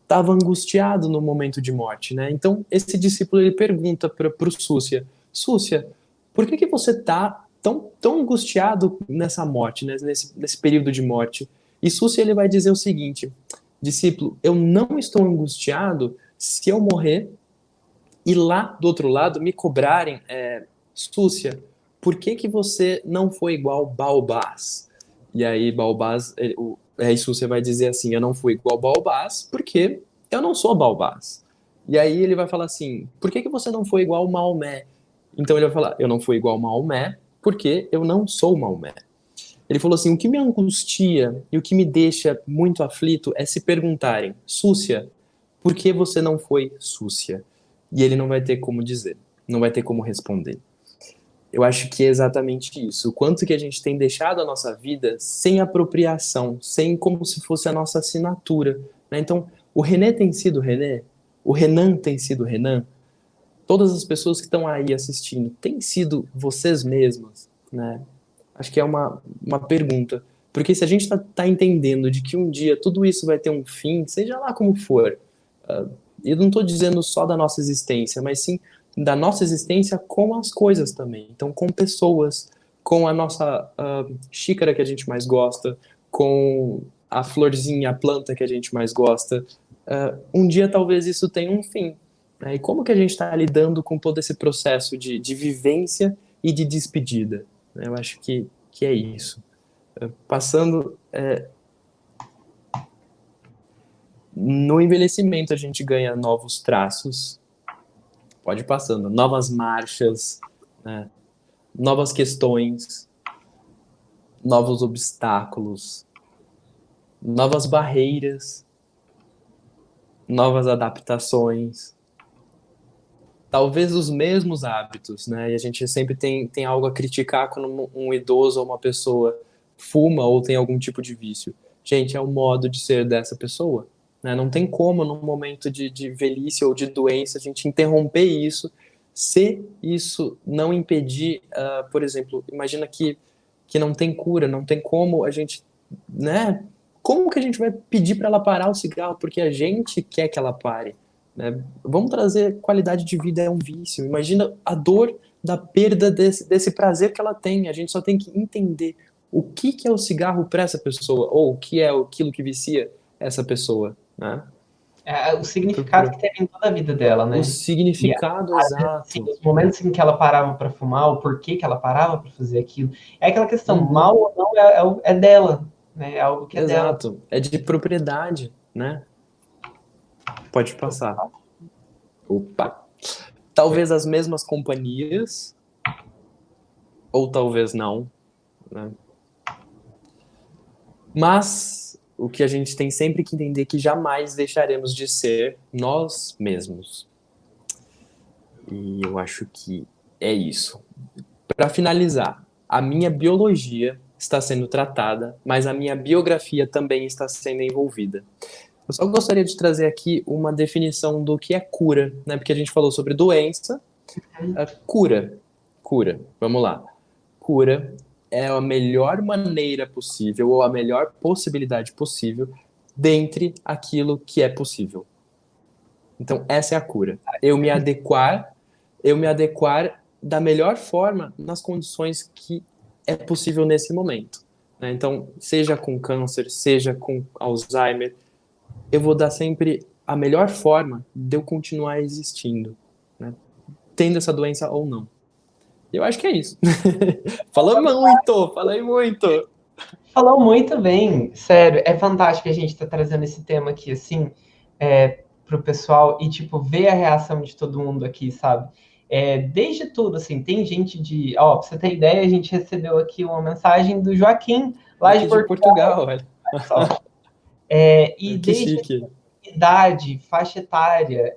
estava angustiado no momento de morte, né? Então, esse discípulo ele pergunta para o Súcia, Súcia, por que você está tão angustiado nessa morte, né? Nesse período de morte? E Súcia ele vai dizer o seguinte, discípulo, eu não estou angustiado se eu morrer e lá do outro lado me cobrarem, Súcia, por que você não foi igual Balbás? E aí Balbás, Súcia vai dizer assim, eu não fui igual Balbás porque eu não sou Balbás. E aí ele vai falar assim, por que você não foi igual Maomé? Então ele vai falar, eu não fui igual Maomé porque eu não sou Maomé. Ele falou assim, o que me angustia e o que me deixa muito aflito é se perguntarem, Súcia, por que você não foi Súcia? E ele não vai ter como dizer, não vai ter como responder. Eu acho que é exatamente isso. O quanto que a gente tem deixado a nossa vida sem apropriação, sem como se fosse a nossa assinatura, né? Então, o René tem sido René, o Renan tem sido Renan, todas as pessoas que estão aí assistindo têm sido vocês mesmas, né? Acho que é uma pergunta. Porque se a gente tá entendendo de que um dia tudo isso vai ter um fim, seja lá como for, eu não estou dizendo só da nossa existência, mas sim da nossa existência com as coisas também. Então, com pessoas, com a nossa xícara que a gente mais gosta, com a florzinha, a planta que a gente mais gosta. Um dia talvez isso tenha um fim. Né? E como que a gente está lidando com todo esse processo de vivência e de despedida? Eu acho que é isso. Passando... No envelhecimento a gente ganha novos traços, pode ir passando, novas marchas, né? Novas questões, novos obstáculos, novas barreiras, novas adaptações, talvez os mesmos hábitos, né? E a gente sempre tem algo a criticar quando um idoso ou uma pessoa fuma ou tem algum tipo de vício. Gente, é o modo de ser dessa pessoa. Né? Não tem como, num momento de velhice ou de doença, a gente interromper isso, se isso não impedir, por exemplo, imagina que não tem cura, não tem como a gente, né? Como que a gente vai pedir para ela parar o cigarro? Porque a gente quer que ela pare. Né? Vamos trazer qualidade de vida, é um vício. Imagina a dor da perda desse prazer que ela tem. A gente só tem que entender o que é o cigarro para essa pessoa, ou o que é aquilo que vicia essa pessoa. Né? O significado que teve em toda a vida dela, né? O significado, exato. Assim, os momentos em que ela parava para fumar, o porquê que ela parava para fazer aquilo. É aquela questão, mal ou não, é dela. Né? É algo que é dela. Exato. É de propriedade, né? Pode passar. Opa. Talvez as mesmas companhias, ou talvez não. Né? Mas o que a gente tem sempre que entender é que jamais deixaremos de ser nós mesmos. E eu acho que é isso. Para finalizar, a minha biologia está sendo tratada, mas a minha biografia também está sendo envolvida. Eu só gostaria de trazer aqui uma definição do que é cura, né? Porque a gente falou sobre doença, cura. Vamos lá. Cura é a melhor maneira possível, ou a melhor possibilidade possível, dentre aquilo que é possível. Então, essa é a cura. Eu me adequar da melhor forma nas condições que é possível nesse momento. Né? Então, seja com câncer, seja com Alzheimer, eu vou dar sempre a melhor forma de eu continuar existindo, né? Tendo essa doença ou não. Eu acho que é isso. Falei muito. Falou muito bem, sério, é fantástico a gente estar trazendo esse tema aqui, assim, pro pessoal e, tipo, ver a reação de todo mundo aqui, sabe? Desde tudo, assim, tem gente pra você ter ideia, a gente recebeu aqui uma mensagem do Joaquim, lá de Portugal. Olha. E que desde chique. idade, faixa etária,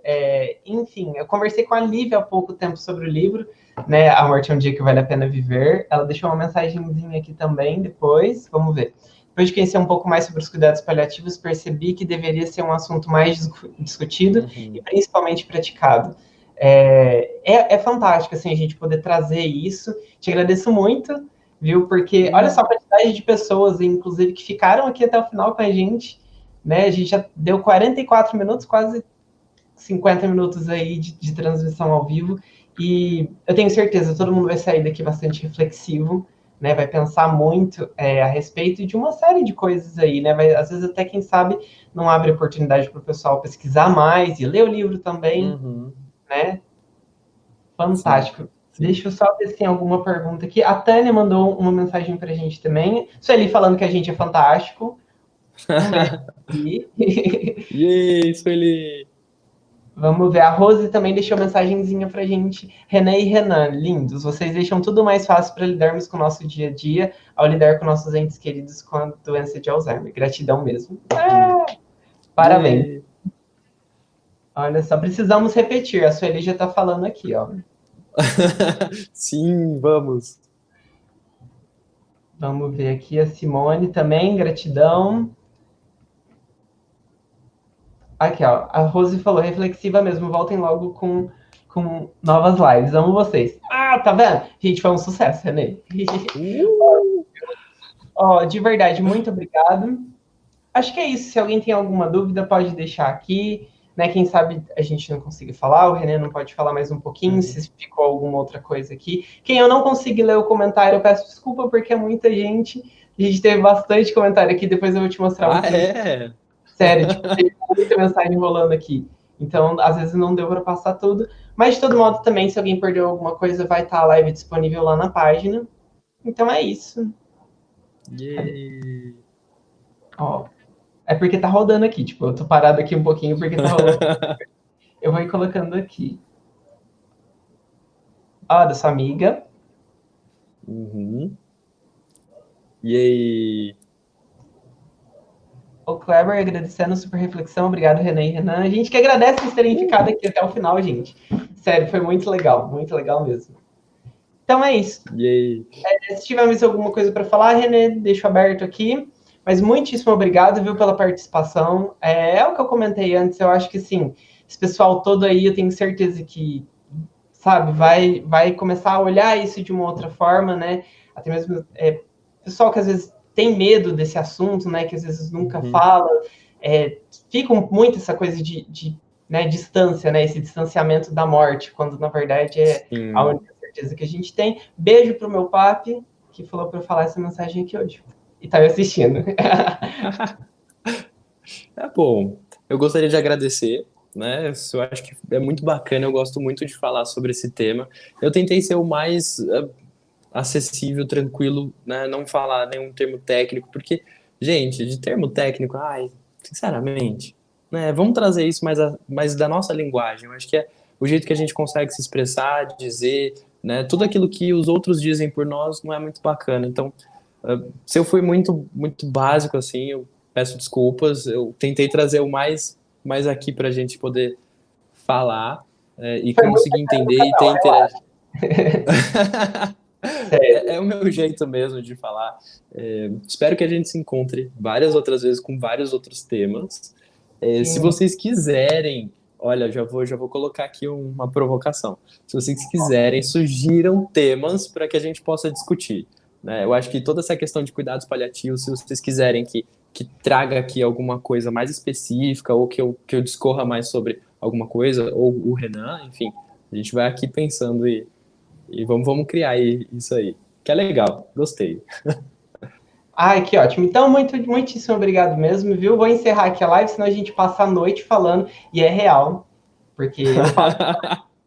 enfim, eu conversei com a Lívia há pouco tempo sobre o livro, né, A Morte é um Dia que Vale a Pena Viver. Ela deixou uma mensagenzinha aqui também depois, vamos ver. depois de conhecer um pouco mais sobre os cuidados paliativos, percebi que deveria ser um assunto mais discutido e principalmente praticado. É fantástico, assim, a gente poder trazer isso. Te agradeço muito, viu? Porque olha só a quantidade de pessoas, inclusive, que ficaram aqui até o final com a gente, né? A gente já deu 44 minutos, quase 50 minutos aí de transmissão ao vivo, e eu tenho certeza, todo mundo vai sair daqui bastante reflexivo, né, vai pensar muito a respeito de uma série de coisas aí, né, às vezes até, quem sabe, não abre oportunidade para o pessoal pesquisar mais e ler o livro também, né, fantástico. Sim. Deixa eu só ver se tem alguma pergunta aqui. A Tânia mandou uma mensagem para a gente também, Sueli falando que a gente é fantástico. Um beijo aqui. Yay, Sueli! Vamos ver, a Rose também deixou mensagenzinha pra gente. René e Renan, lindos, vocês deixam tudo mais fácil para lidarmos com o nosso dia a dia, ao lidar com nossos entes queridos com a doença de Alzheimer. Gratidão mesmo. Parabéns. E... Olha só, precisamos repetir, a Sueli já tá falando aqui, ó. Sim, vamos. Vamos ver aqui a Simone também, gratidão. Aqui, ó, a Rose falou, reflexiva mesmo, voltem logo com novas lives, amo vocês. Ah, tá vendo? Gente, foi um sucesso, René. Ó, de verdade, muito obrigado. Acho que é isso, se alguém tem alguma dúvida, pode deixar aqui, né, quem sabe a gente não consiga falar, o René não pode falar mais um pouquinho, se ficou alguma outra coisa aqui. Quem eu não consegui ler o comentário, eu peço desculpa, porque é muita gente, a gente teve bastante comentário aqui, depois eu vou te mostrar. Sério, tipo, tem muita mensagem rolando aqui. Então, às vezes não deu para passar tudo. Mas, de todo modo, também, se alguém perdeu alguma coisa, vai estar a live disponível lá na página. Então, é isso. Ó, é porque tá rodando aqui. Tipo, eu tô parado aqui um pouquinho porque tá rolando. Eu vou ir colocando aqui. Ó, da sua amiga. Yay! O Kleber agradecendo, super reflexão. Obrigado, Renan e Renan. A gente que agradece vocês terem ficado aqui até o final, gente. Sério, foi muito legal mesmo. Então é isso. Se tiver mais alguma coisa para falar, René, deixo aberto aqui. Mas muitíssimo obrigado, viu, pela participação. É o que eu comentei antes, eu acho que, sim, esse pessoal todo aí, eu tenho certeza que, sabe, vai começar a olhar isso de uma outra forma, né? Até mesmo pessoal que às vezes tem medo desse assunto, né, que às vezes nunca fala, fica muito essa coisa de né, distância, né, esse distanciamento da morte, quando na verdade é a única certeza que a gente tem. Beijo pro meu papi, que falou para eu falar essa mensagem aqui hoje. E tá me assistindo. Bom, eu gostaria de agradecer, né, eu acho que é muito bacana, eu gosto muito de falar sobre esse tema. Eu tentei ser o mais acessível, tranquilo, né? Não falar nenhum termo técnico, porque, gente, de termo técnico, sinceramente, né? Vamos trazer isso mais da nossa linguagem. Eu acho que é o jeito que a gente consegue se expressar, dizer, né? Tudo aquilo que os outros dizem por nós não é muito bacana. Então, se eu fui muito, muito básico, assim, eu peço desculpas. Eu tentei trazer o mais aqui pra gente poder falar e conseguir entender e ter interagido. É o meu jeito mesmo de falar. Espero que a gente se encontre várias outras vezes com vários outros temas. Se vocês quiserem, olha, já vou colocar aqui uma provocação. Se vocês quiserem, sugiram temas para que a gente possa discutir. Né? Eu acho que toda essa questão de cuidados paliativos, se vocês quiserem que traga aqui alguma coisa mais específica ou que eu discorra mais sobre alguma coisa, ou o Renan, enfim, a gente vai aqui pensando e vamos criar isso aí. Que é legal, gostei. Ai, que ótimo. Então, muitíssimo obrigado mesmo, viu? Vou encerrar aqui a live, senão a gente passa a noite falando, e é real, porque eu falo,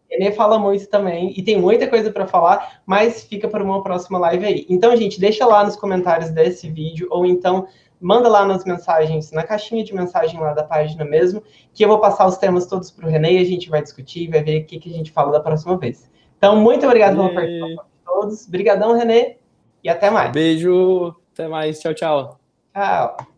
ele fala muito também, e tem muita coisa para falar, mas fica para uma próxima live aí. Então, gente, deixa lá nos comentários desse vídeo, ou então manda lá nas mensagens, na caixinha de mensagem lá da página mesmo, que eu vou passar os temas todos para o René, e a gente vai discutir, vai ver o que a gente fala da próxima vez. Então, muito obrigado pela participação de todos. Obrigadão, René, e até mais. Beijo, até mais. Tchau, tchau. Tchau.